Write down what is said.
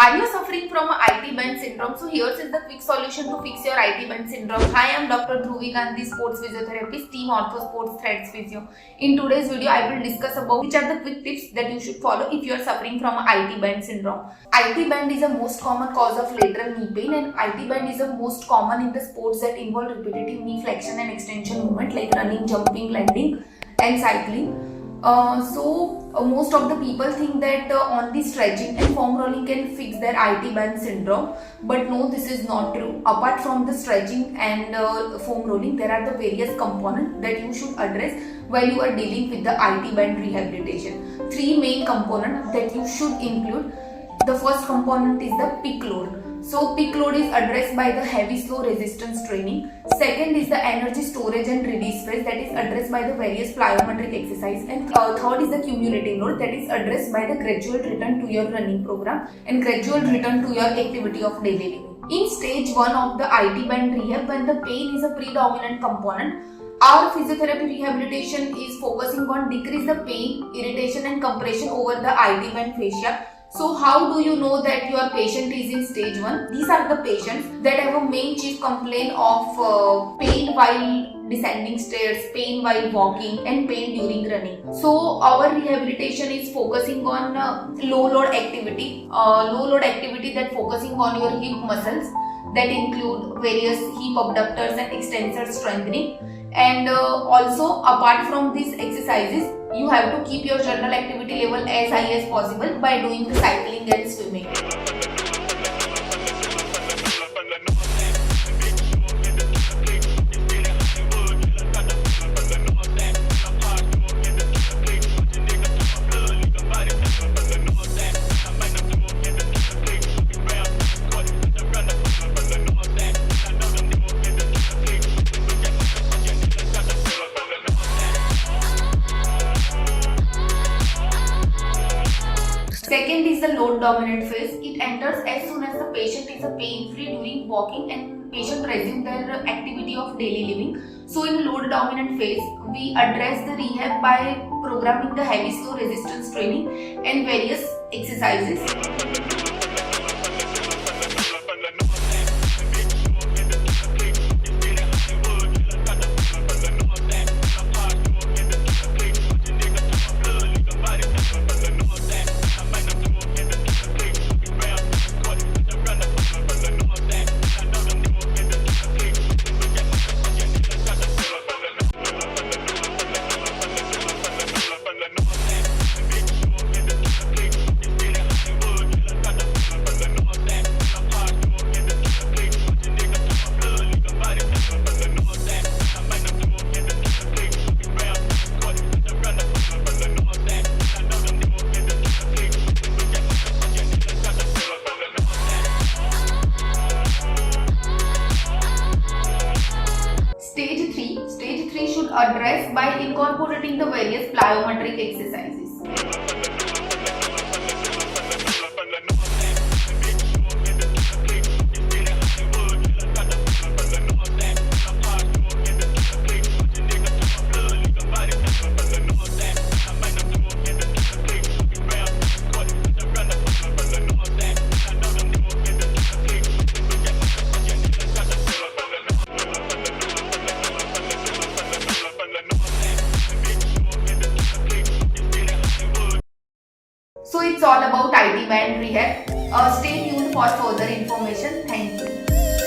Are you suffering from a IT band syndrome? So here is the quick solution to fix your IT band syndrome. Hi, I am Dr. Dhruvi Gandhi, sports physiotherapist, team Ortho Sports Threads Physio. In today's video, I will discuss about which are the quick tips that you should follow if you are suffering from a IT band syndrome. IT band is the most common cause of lateral knee pain, and IT band is the most common in the sports that involve repetitive knee flexion and extension movement like running, jumping, landing and cycling. Most of the people think that only stretching and foam rolling can fix their IT band syndrome, but no, this is not true. Apart from the stretching and foam rolling, there are the various components that you should address while you are dealing with the IT band rehabilitation. Three main components that you should include. The first component is the peak load. So peak load is addressed by the heavy slow resistance training. Second is the energy storage and release phase, that is addressed by the various plyometric exercise. And third is the cumulative load, that is addressed by the gradual return to your running program and gradual return to your activity of daily living. In stage 1 of the IT band rehab, when the pain is a predominant component, our physiotherapy rehabilitation is focusing on decrease the pain, irritation and compression over the IT band fascia. So how do you know that your patient is in stage 1? These are the patients that have a main chief complaint of pain while descending stairs, pain while walking and pain during running. So our rehabilitation is focusing on low load activity that focusing on your hip muscles, that include various hip abductors and extensor strengthening. And also apart from these exercises, you have to keep your general activity level as high as possible by doing the cycling and swimming. Second is the load dominant phase. It enters as soon as the patient is pain free during walking and patient resume their activity of daily living. So in the load dominant phase, we address the rehab by programming the heavy slow resistance training and various exercises. Stage 3 should address by incorporating the various plyometric exercises. So it's all about IT band rehab. Stay tuned for further information. Thank you.